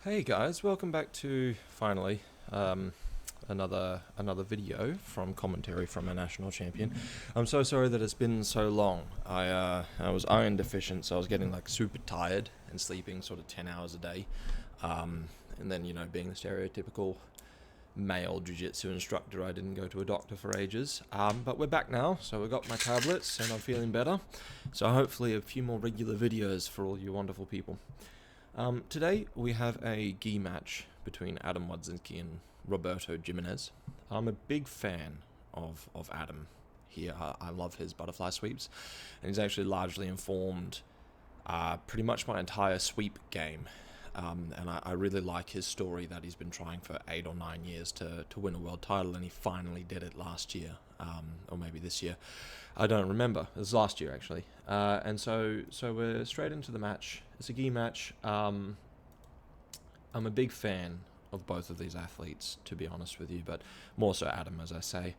Hey guys, welcome back to finally another video from commentary from a national champion. I'm so sorry that it's been so long. I was iron deficient, so I was getting like super tired and sleeping sort of 10 hours a day, and then being the stereotypical male jiu-jitsu instructor, I didn't go to a doctor for ages. But we're back now, so we got my tablets and I'm feeling better. So hopefully a few more regular videos for all you wonderful people. Today we have a gi match between Adam Wadzinski and Roberto Jimenez. I'm a big fan of Adam here. I love his butterfly sweeps, and he's actually largely informed pretty much my entire sweep game. And I really like his story that he's been trying for 8 or 9 years to win a world title, and he finally did it last year, or maybe this year. I don't remember. It was last year, actually. And so we're straight into the match. It's a gi match. I'm a big fan of both of these athletes, to be honest with you, but more so Adam, as I say.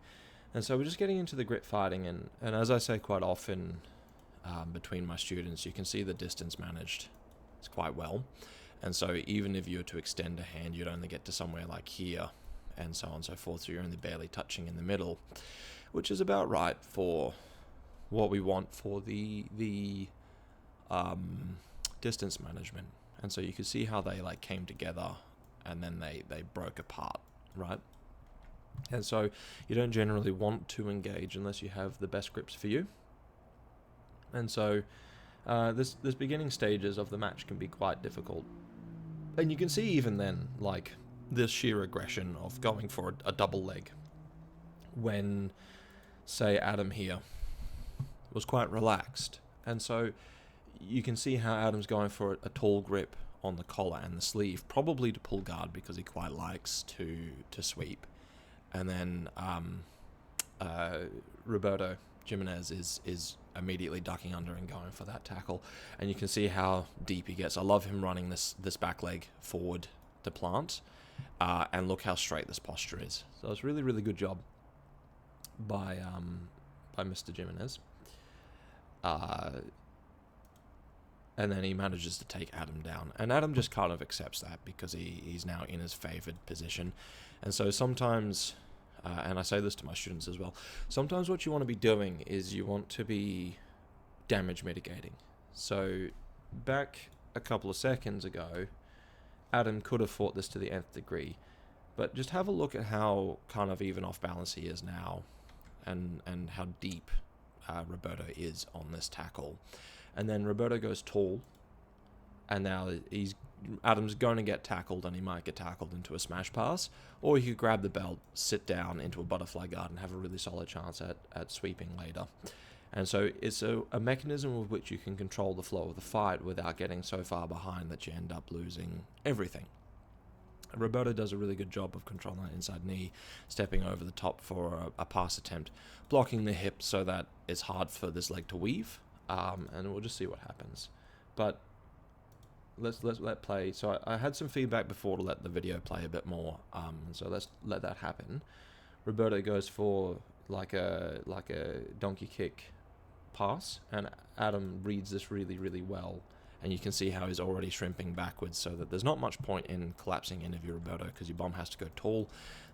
And so we're just getting into the grip fighting, and as I say quite often between my students, you can see the distance managed. It's quite well. And so even if you were to extend a hand, you'd only get to somewhere like here, and so on and so forth, so you're only barely touching in the middle, which is about right for what we want for the distance management. And so you can see how they like came together and then they broke apart, right? And so you don't generally want to engage unless you have the best grips for you. And so this beginning stages of the match can be quite difficult. And you can see even then, like, this sheer aggression of going for a double leg when, say, Adam here was quite relaxed. And so you can see how Adam's going for a tall grip on the collar and the sleeve, probably to pull guard because he quite likes to sweep. And then Roberto Jimenez is immediately ducking under and going for that tackle, and you can see how deep he gets. I love him running this back leg forward to plant, and look how straight this posture is. So it's really, really good job by Mr. Jimenez. And then he manages to take Adam down, and Adam just kind of accepts that because he's now in his favored position. And so sometimes, and I say this to my students as well, sometimes what you want to be doing is you want to be damage mitigating. So back a couple of seconds ago, Adam could have fought this to the nth degree, but just have a look at how kind of even off balance he is now, and how deep Roberto is on this tackle. And then Roberto goes tall, and now Adam's going to get tackled, and he might get tackled into a smash pass, or he could grab the belt, sit down into a butterfly guard, and have a really solid chance at sweeping later. And so it's a mechanism with which you can control the flow of the fight without getting so far behind that you end up losing everything. Roberto does a really good job of controlling that inside knee, stepping over the top for a pass attempt, blocking the hip so that it's hard for this leg to weave, and we'll just see what happens. But let's let play. So I had some feedback before to let the video play a bit more, so let's let that happen. Roberto goes for like a donkey kick pass, and Adam reads this really, really well, and you can see how he's already shrimping backwards, so that there's not much point in collapsing in of your Roberto, because your bomb has to go tall,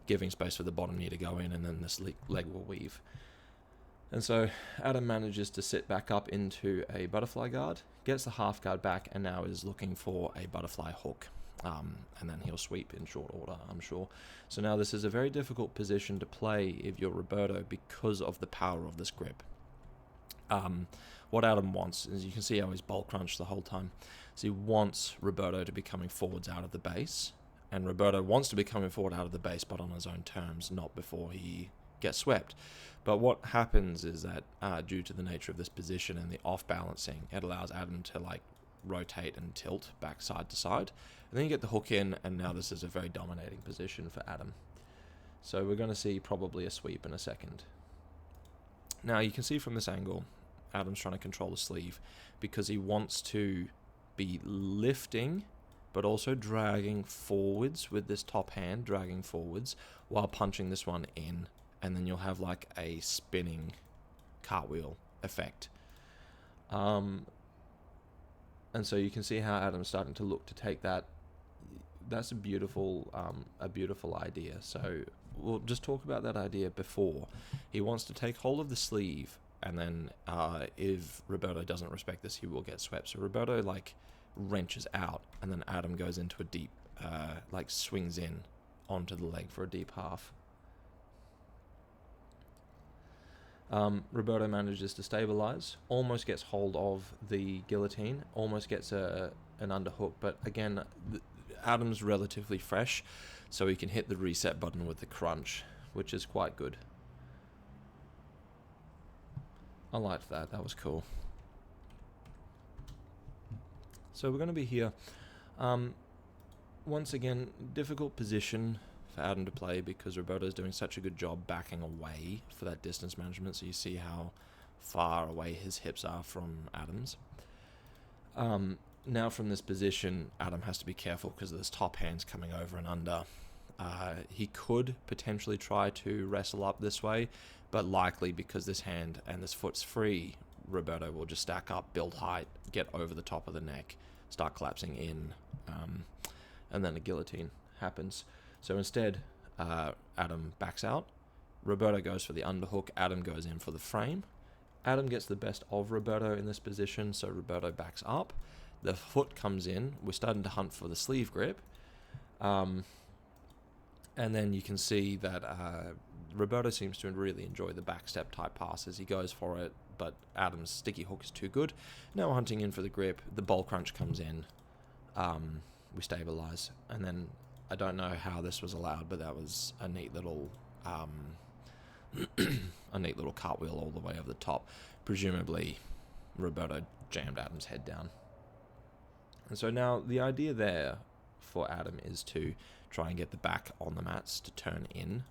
giving space for the bottom knee to go in, and then this leg will weave. And so Adam manages to sit back up into a butterfly guard, gets the half guard back, and now is looking for a butterfly hook. And then he'll sweep in short order, I'm sure. So now this is a very difficult position to play if you're Roberto because of the power of this grip. What Adam wants is, you can see how he's bulk crunched the whole time. So he wants Roberto to be coming forwards out of the base, and Roberto wants to be coming forward out of the base, but on his own terms, not before he gets swept. But what happens is that due to the nature of this position and the off-balancing, it allows Adam to like rotate and tilt back side to side, and then you get the hook in, and now this is a very dominating position for Adam. So we're going to see probably a sweep in a second. Now you can see from this angle, Adam's trying to control the sleeve because he wants to be lifting but also dragging forwards with this top hand, dragging forwards while punching this one in, and then you'll have like a spinning cartwheel effect. And so you can see how Adam's starting to look to take that that's a beautiful idea. So we'll just talk about that idea before. He wants to take hold of the sleeve, and then if Roberto doesn't respect this, he will get swept. So Roberto like wrenches out, and then Adam goes into a deep, like swings in onto the leg for a deep half. Roberto manages to stabilize, almost gets hold of the guillotine, almost gets an underhook, but again, Adam's relatively fresh, so he can hit the reset button with the crunch, which is quite good. I liked that. That was cool. So we're going to be here. Once again, difficult position for Adam to play because Roberto's doing such a good job backing away for that distance management. So you see how far away his hips are from Adam's. Now from this position, Adam has to be careful because there's top hands coming over and under. He could potentially try to wrestle up this way, but likely because this hand and this foot's free, Roberto will just stack up, build height, get over the top of the neck, start collapsing in, and then a guillotine happens. So instead, Adam backs out, Roberto goes for the underhook, Adam goes in for the frame. Adam gets the best of Roberto in this position, so Roberto backs up. The foot comes in, we're starting to hunt for the sleeve grip. And then you can see that Roberto seems to really enjoy the backstep type passes. He goes for it, but Adam's sticky hook is too good. Now we're hunting in for the grip. The ball crunch comes in. We stabilize. And then I don't know how this was allowed, but that was a neat little a neat little cartwheel all the way over the top. Presumably, Roberto jammed Adam's head down. And so now the idea there for Adam is to try and get the back on the mats to turn in.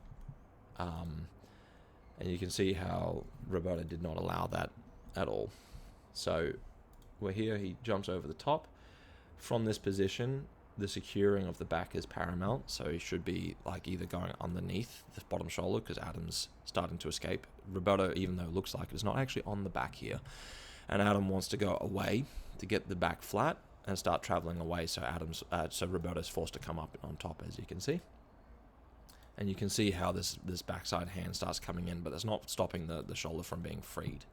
And you can see how Roberto did not allow that at all. So we're here, he jumps over the top. From this position, the securing of the back is paramount, so he should be like either going underneath the bottom shoulder because Adam's starting to escape. Roberto, even though it looks like it, is not actually on the back here. And Adam wants to go away to get the back flat and start traveling away, so Roberto's forced to come up on top, as you can see. And you can see how this backside hand starts coming in, but that's not stopping the shoulder from being freed.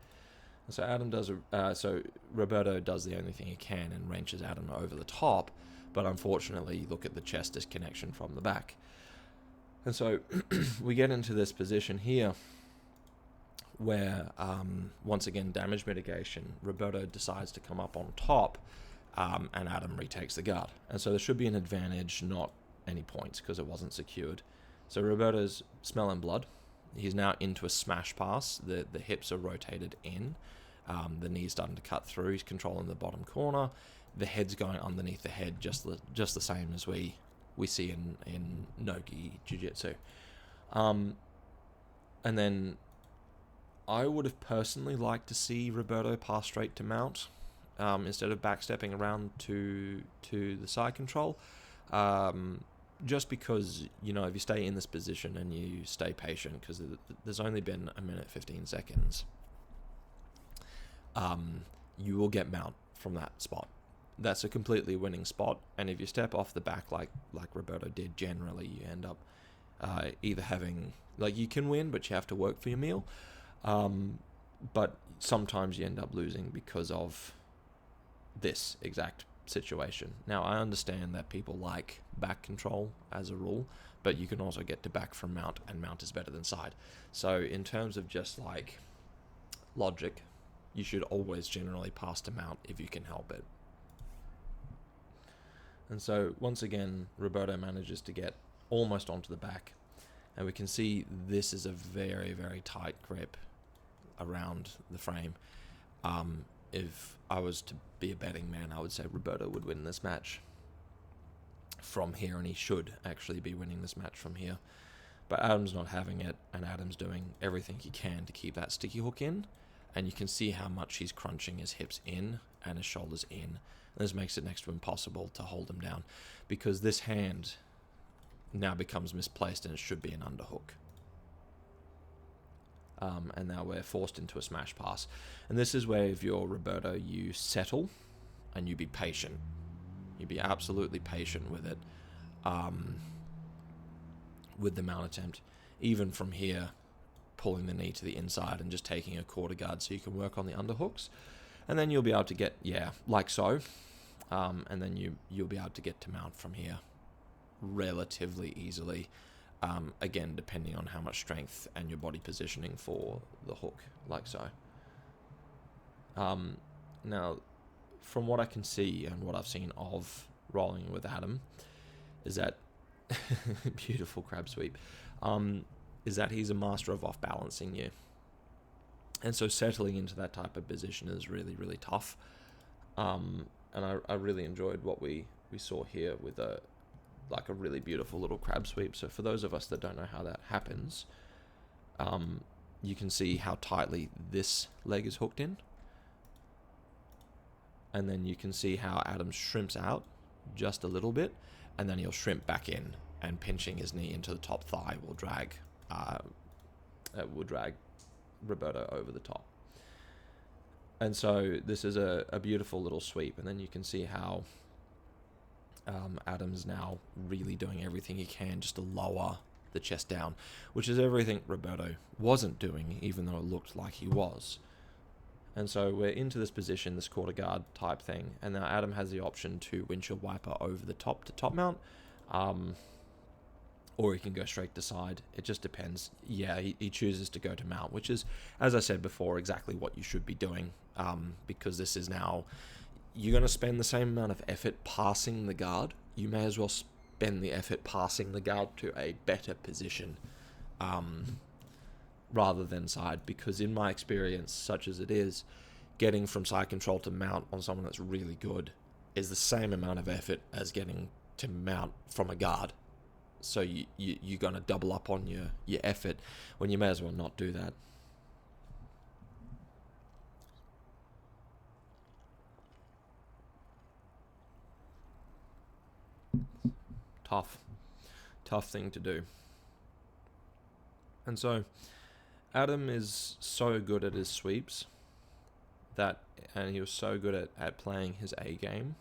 And so so Roberto does the only thing he can and wrenches Adam over the top, but unfortunately, look at the chest disconnection from the back. And so we get into this position here where, once again, damage mitigation, Roberto decides to come up on top, and Adam retakes the guard. And so there should be an advantage, not any points, because it wasn't secured. So Roberto's smelling blood. He's now into a smash pass. The hips are rotated in. The knee's starting to cut through. He's controlling the bottom corner. The head's going underneath the head, just the same as we see in no-gi jiu-jitsu. And then I would have personally liked to see Roberto pass straight to mount instead of backstepping around to the side control. Just because, if you stay in this position and you stay patient, because there's only been 1 minute 15 seconds, you will get mount from that spot. That's a completely winning spot, and if you step off the back like Roberto did, generally you end up either having, you can win, but you have to work for your meal, but sometimes you end up losing because of this exact situation. Now, I understand that people like back control as a rule, but you can also get to back from mount, and mount is better than side. So in terms of just logic, you should always generally pass to mount if you can help it. And so once again, Roberto manages to get almost onto the back, and we can see this is a very, very tight grip around the frame. If I was to be a betting man, I would say Roberto would win this match from here, and he should actually be winning this match from here. But Adam's not having it, and Adam's doing everything he can to keep that sticky hook in, and you can see how much he's crunching his hips in and his shoulders in. And this makes it next to impossible to hold him down, because this hand now becomes misplaced and it should be an underhook. And now we're forced into a smash pass. And this is where, if you're Roberto, you settle and you be patient. You be absolutely patient with it. with the mount attempt, even from here, pulling the knee to the inside and just taking a quarter guard so you can work on the underhooks. And then you'll be able to get, like so. And then you'll be able to get to mount from here relatively easily. Again, depending on how much strength and your body positioning for the hook, like so. Now, from what I can see and what I've seen of rolling with Adam, is that beautiful crab sweep, is that he's a master of off-balancing you. And so settling into that type of position is really, really tough. And I really enjoyed what we saw here with a really beautiful little crab sweep. So for those of us that don't know how that happens, you can see how tightly this leg is hooked in. And then you can see how Adam shrimps out just a little bit, and then he'll shrimp back in, and pinching his knee into the top thigh will drag Roberto over the top. And so this is a beautiful little sweep, and then you can see how Adam's now really doing everything he can just to lower the chest down, which is everything Roberto wasn't doing, even though it looked like he was. And so we're into this position, this quarter guard type thing, and now Adam has the option to windshield wiper over the top to top mount, or he can go straight to side. It just depends. Yeah, he chooses to go to mount, which is, as I said before, exactly what you should be doing, because this is now, you're going to spend the same amount of effort passing the guard. You may as well spend the effort passing the guard to a better position, rather than side, because in my experience, such as it is, getting from side control to mount on someone that's really good is the same amount of effort as getting to mount from a guard. So you're going to double up on your effort when you may as well not do that. Tough thing to do. And so Adam is so good at his sweeps and he was so good at playing his A game,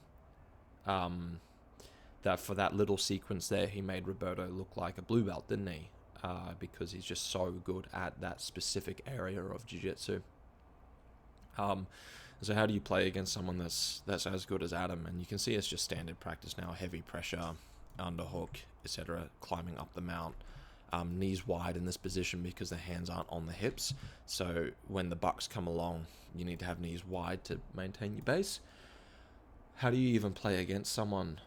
that for that little sequence there, he made Roberto look like a blue belt, didn't he? Because he's just so good at that specific area of jiu-jitsu. So how do you play against someone that's as good as Adam? And you can see it's just standard practice now, heavy pressure, underhook, etc., climbing up the mount. Knees wide in this position because the hands aren't on the hips. So when the bucks come along, you need to have knees wide to maintain your base. How do you even play against someone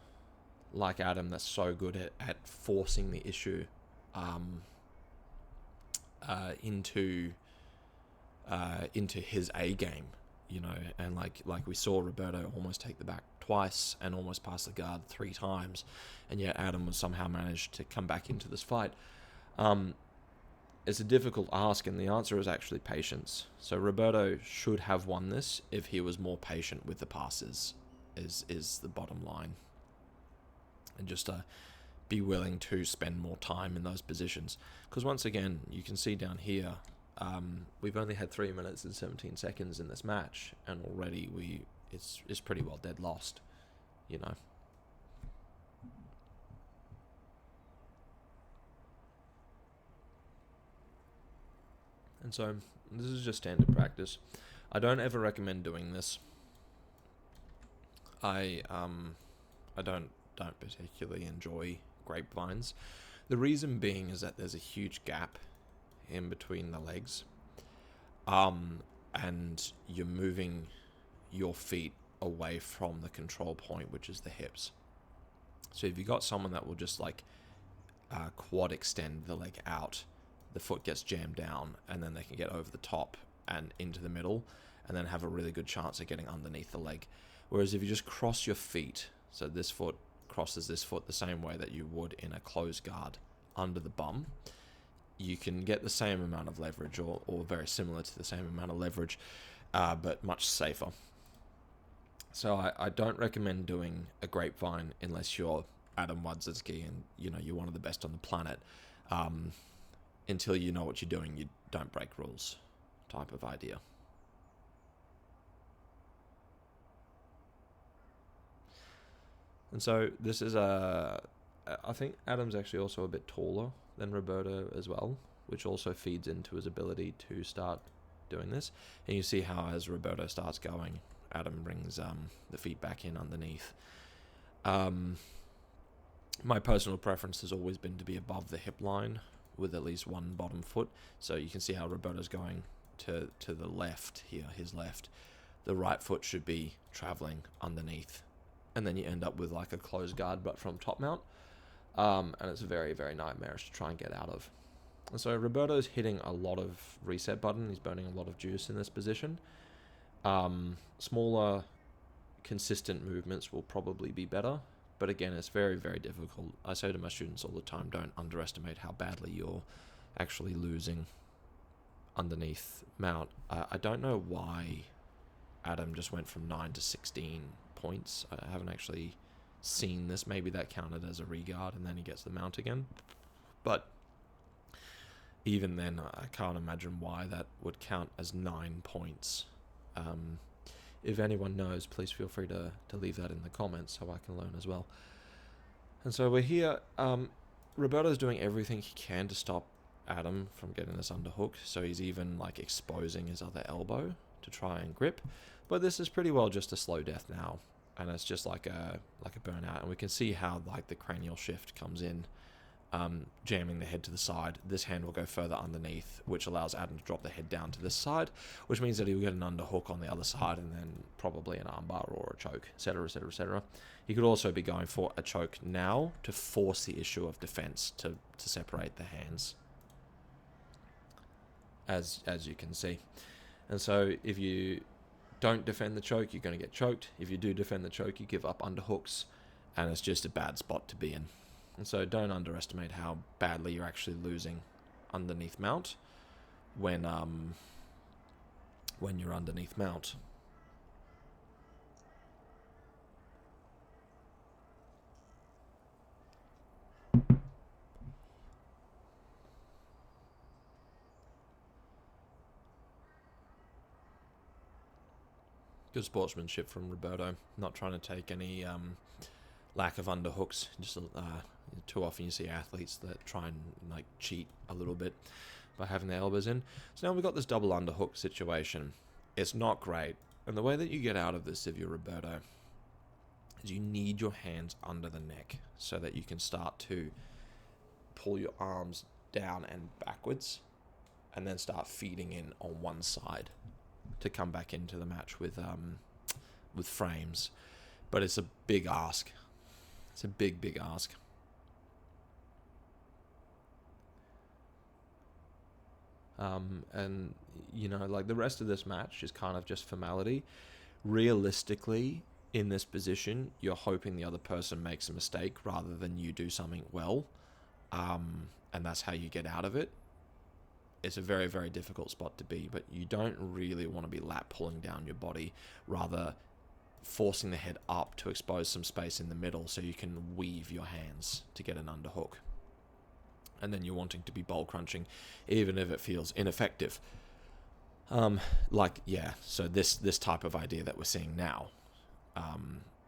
like Adam that's so good at forcing the issue into his A game, and like we saw Roberto almost take the back twice and almost pass the guard 3 times, and yet Adam was somehow managed to come back into this fight. It's a difficult ask, and the answer is actually patience. So Roberto should have won this if he was more patient with the passes, is the bottom line. And just be willing to spend more time in those positions. Because once again, you can see down here, we've only had 3 minutes and 17 seconds in this match, and already it's pretty well dead lost, And so this is just standard practice. I don't ever recommend doing this. I don't particularly enjoy grapevines. The reason being is that there's a huge gap in between the legs, and you're moving your feet away from the control point, which is the hips. So if you got someone that will just quad extend the leg out, the foot gets jammed down, and then they can get over the top and into the middle, and then have a really good chance of getting underneath the leg. Whereas if you just cross your feet, so this foot crosses this foot the same way that you would in a closed guard under the bum, you can get the same amount of leverage, or very similar to the same amount of leverage, but much safer. So I don't recommend doing a grapevine unless you're Adam Wadzicki and you're one of the best on the planet. Until you know what you're doing, you don't break rules type of idea. And so this is a I think Adam's actually also a bit taller than Roberto as well, which also feeds into his ability to start doing this. And you see how as Roberto starts going, Adam brings the feet back in underneath. My personal preference has always been to be above the hip line with at least one bottom foot. So you can see how Roberto's going to the left here, his left. The right foot should be traveling underneath. And then you end up with like a closed guard, but from top mount. And it's very, very nightmarish to try and get out of. And so Roberto's hitting a lot of reset button. He's burning a lot of juice in this position. Smaller, consistent movements will probably be better. But again, it's very, very difficult. I say to my students all the time, don't underestimate how badly you're actually losing underneath mount. I don't know why Adam just went from 9 to 16 points. I haven't actually seen this. Maybe that counted as a regard and then he gets the mount again. But even then, I can't imagine why that would count as 9 points. If anyone knows, please feel free to leave that in the comments so I can learn as well. And so we're here. Roberto's doing everything he can to stop Adam from getting this underhook. So he's even like exposing his other elbow to try and grip. But this is pretty well just a slow death now. And it's just like a burnout. And we can see how like the cranial shift comes in. Jamming the head to the side. This hand will go further underneath, which allows Adam to drop the head down to this side, which means that he'll get an underhook on the other side and then probably an armbar or a choke, etc, etc, etc. He could also be going for a choke now to force the issue of defense to separate the hands, as you can see. And so if you don't defend the choke, you're going to get choked. If you do defend the choke, you give up underhooks, and it's just a bad spot to be in. And so don't underestimate how badly you're actually losing underneath mount when you're underneath mount. Good sportsmanship from Roberto, not trying to take any lack of underhooks. Just too often you see athletes that try and like cheat a little bit by having their elbows in. So now we've got this double underhook situation. It's not great. And the way that you get out of this if you're Roberto is you need your hands under the neck so that you can start to pull your arms down and backwards and then start feeding in on one side to come back into the match with frames. But it's a big ask. It's a big, big ask. And, you know, like the rest of this match is kind of just formality. Realistically, in this position, you're hoping the other person makes a mistake rather than you do something well. And that's how you get out of it. It's a very, very difficult spot to be, but you don't really want to be lap pulling down your body, rather forcing the head up to expose some space in the middle so you can weave your hands to get an underhook. And then you're wanting to be bowl crunching, even if it feels ineffective. So this type of idea that we're seeing now.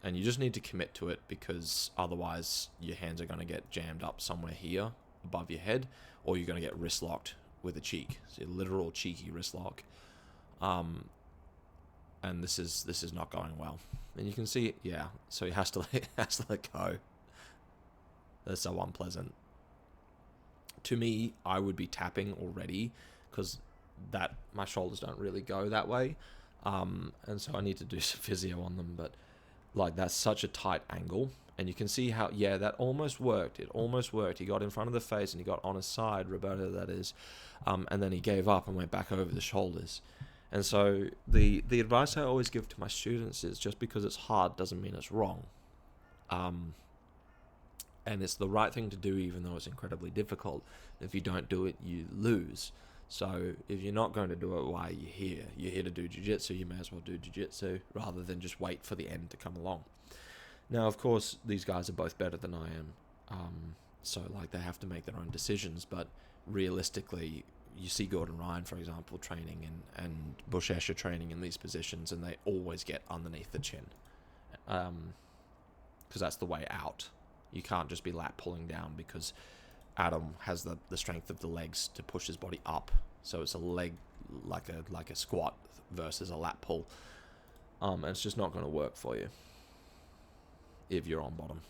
And you just need to commit to it, because otherwise your hands are going to get jammed up somewhere here above your head, or you're going to get wrist locked with a cheek. So a literal cheeky wrist lock. And this is not going well. And you can see, yeah, so he has to let go. That's so unpleasant. To me, I would be tapping already, because my shoulders don't really go that way. And so I need to do some physio on them, but like that's such a tight angle. And you can see how, yeah, that almost worked. It almost worked. He got in front of the face and he got on his side, Roberto that is, and then he gave up and went back over the shoulders. And so the advice I always give to my students is, just because it's hard doesn't mean it's wrong. And it's the right thing to do, even though it's incredibly difficult. If you don't do it, you lose. So if you're not going to do it, why are you here? You're here to do jiu-jitsu, you may as well do jiu-jitsu rather than just wait for the end to come along. Now, of course, these guys are both better than I am. So like they have to make their own decisions, but realistically, you see Gordon Ryan, for example, training and Bush Escher training in these positions, and they always get underneath the chin. Because that's the way out. You can't just be lat pulling down, because Adam has the strength of the legs to push his body up. So it's a leg, like a squat versus a lat pull. And it's just not going to work for you if you're on bottom.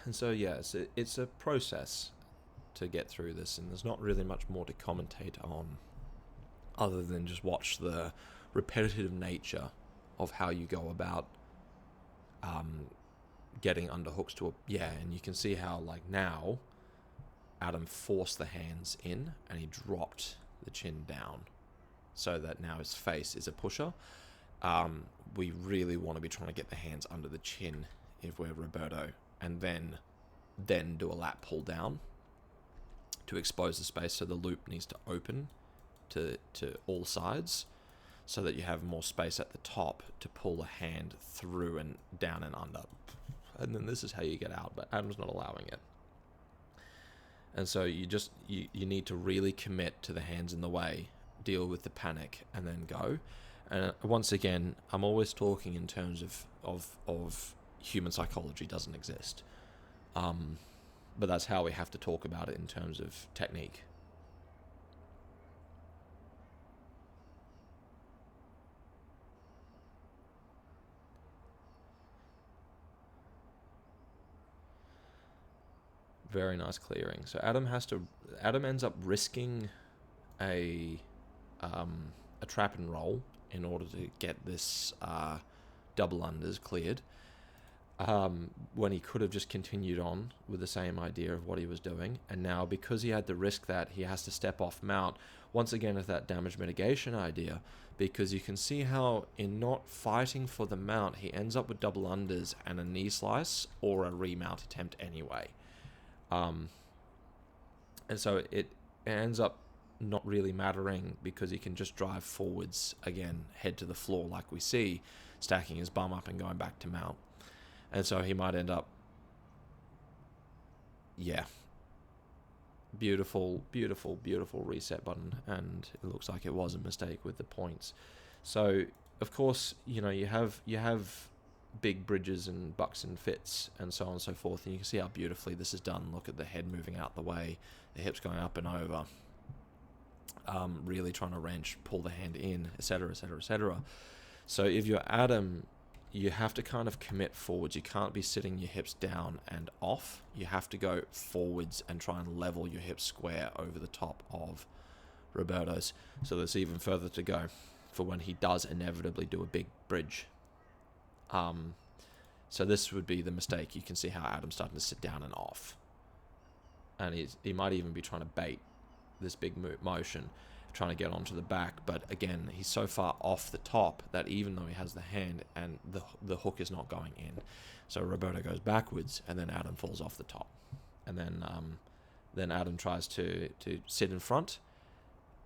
And so, yeah, it's a process to get through this, and there's not really much more to commentate on other than just watch the repetitive nature of how you go about getting underhooks to and you can see how, like, now Adam forced the hands in and he dropped the chin down, so that now his face is a pusher. We really want to be trying to get the hands under the chin if we're Roberto, and then do a lat pull down to expose the space. So the loop needs to open to all sides, so that you have more space at the top to pull the hand through and down and under. And then this is how you get out, but Adam's not allowing it. And so you need to really commit to the hands in the way, deal with the panic, and then go. And once again, I'm always talking in terms of human psychology doesn't exist. But that's how we have to talk about it in terms of technique. Very nice clearing. So Adam ends up risking a trap and roll in order to get this double unders cleared. When he could have just continued on with the same idea of what he was doing. And now, because he had to risk that, he has to step off mount. Once again, with that damage mitigation idea, because you can see how in not fighting for the mount, he ends up with double unders and a knee slice or a remount attempt anyway. And so it ends up not really mattering, because he can just drive forwards again, head to the floor like we see, stacking his bum up and going back to mount. And so he might end up, beautiful, beautiful, beautiful reset button. And it looks like it was a mistake with the points. So, of course, you have big bridges and bucks and fits and so on and so forth. And you can see how beautifully this is done. Look at the head moving out the way, the hips going up and over. Really trying to wrench, pull the hand in, etc., etc., etc. So if you're Adam, you have to kind of commit forwards. You can't be sitting your hips down and off. You have to go forwards and try and level your hips square over the top of Roberto's. So there's even further to go for when he does inevitably do a big bridge. So this would be the mistake. You can see how Adam's starting to sit down and off. And he might even be trying to bait this big motion, trying to get onto the back, but again, he's so far off the top that even though he has the hand, and the hook is not going in, so Roberto goes backwards, and then Adam falls off the top, and then Adam tries to sit in front,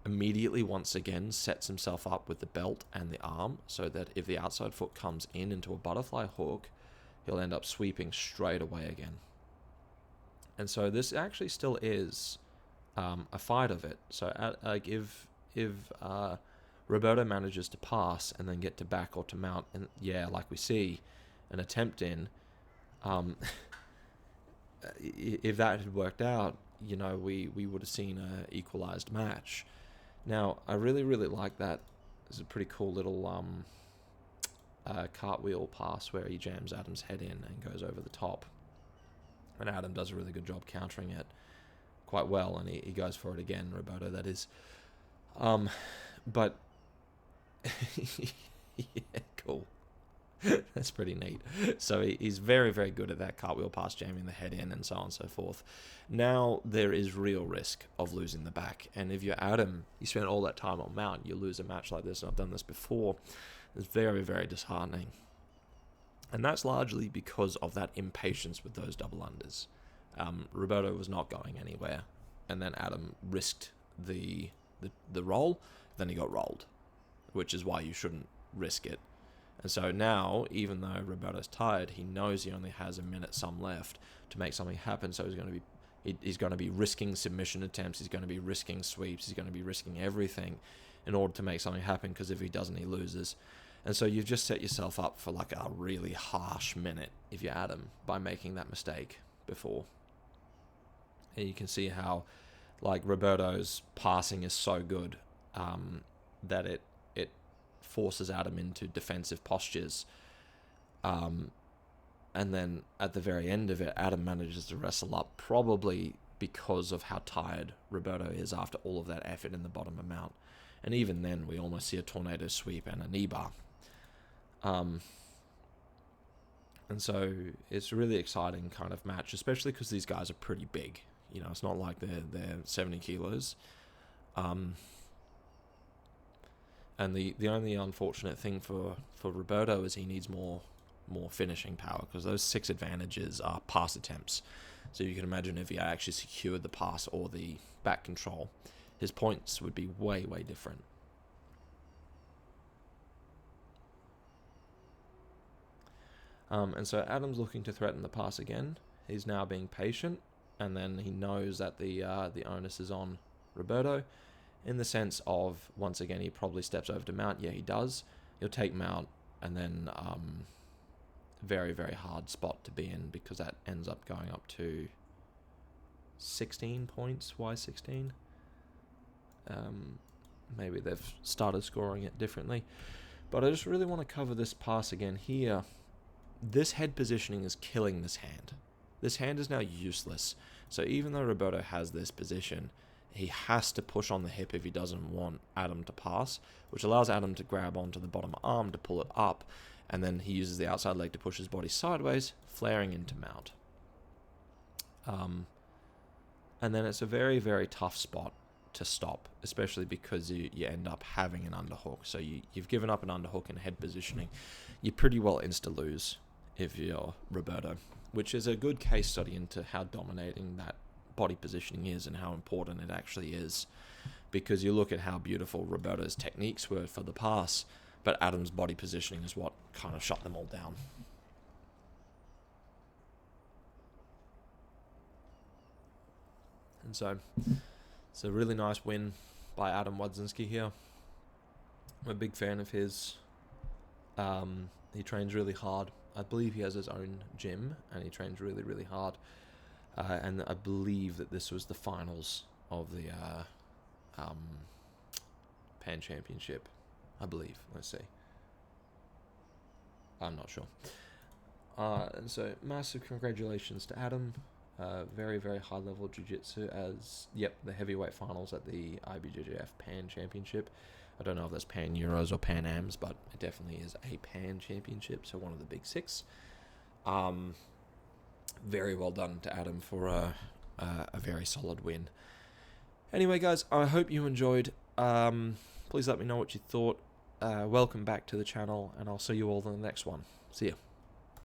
immediately once again sets himself up with the belt and the arm, so that if the outside foot comes in into a butterfly hook, he'll end up sweeping straight away again. And so this actually still is a fight of it. So if Roberto manages to pass and then get to back or to mount, and like we see an attempt in, if that had worked out, we would have seen a equalized match. Now I really like that. It's a pretty cool little cartwheel pass where he jams Adam's head in and goes over the top, and Adam does a really good job countering it quite well, and he goes for it again, Roberto, that is. But yeah, cool. That's pretty neat. So he's very, very good at that cartwheel pass, jamming the head in and so on and so forth. Now there is real risk of losing the back, and if you're Adam, you spend all that time on mount, you lose a match like this, and I've done this before. It's very, very disheartening. And that's largely because of that impatience with those double unders. Roberto was not going anywhere, and then Adam risked the roll, then he got rolled, which is why you shouldn't risk it. And so now, even though Roberto's tired, he knows he only has a minute some left to make something happen. So he's going to be risking submission attempts. He's going to be risking sweeps. He's going to be risking everything in order to make something happen, because if he doesn't, he loses. And so you've just set yourself up for like a really harsh minute if you're Adam by making that mistake before. And you can see how like Roberto's passing is so good that it forces Adam into defensive postures. And then at the very end of it, Adam manages to wrestle up, probably because of how tired Roberto is after all of that effort in the bottom of mount. And even then, we almost see a tornado sweep and a knee bar. And so it's a really exciting kind of match, especially because these guys are pretty big. You know, it's not like they're 70 kilos. And the only unfortunate thing for Roberto is he needs more finishing power, because those 6 advantages are pass attempts. So you can imagine if he actually secured the pass or the back control, his points would be way, way different. And so Adam's looking to threaten the pass again. He's now being patient, and then he knows that the onus is on Roberto, in the sense of, once again, he probably steps over to mount. Yeah, he does. He'll take mount, and then very, very hard spot to be in, because that ends up going up to 16 points. Why 16? Maybe they've started scoring it differently. But I just really want to cover this pass again here. This head positioning is killing this hand. This hand is now useless. So even though Roberto has this position, he has to push on the hip if he doesn't want Adam to pass, which allows Adam to grab onto the bottom arm to pull it up, and then he uses the outside leg to push his body sideways, flaring into mount. And then it's a very, very tough spot to stop, especially because you end up having an underhook. So you've given up an underhook in head positioning. You pretty well insta-lose if you're Roberto, which is a good case study into how dominating that body positioning is and how important it actually is. Because you look at how beautiful Roberto's techniques were for the pass, but Adam's body positioning is what kind of shut them all down. And so it's a really nice win by Adam Wadzinski here. I'm a big fan of his. He trains really hard. I believe he has his own gym, and he trains really, really hard. And I believe that this was the finals of the Pan Championship. I believe. Let's see. I'm not sure. And so massive congratulations to Adam. Very, very high level jiu-jitsu as, the heavyweight finals at the IBJJF Pan Championship. I don't know if that's Pan Euros or Pan Ams, but it definitely is a Pan Championship, so one of the big 6. Very well done to Adam for a very solid win. Anyway, guys, I hope you enjoyed. Please let me know what you thought. Welcome back to the channel, and I'll see you all in the next one. See ya.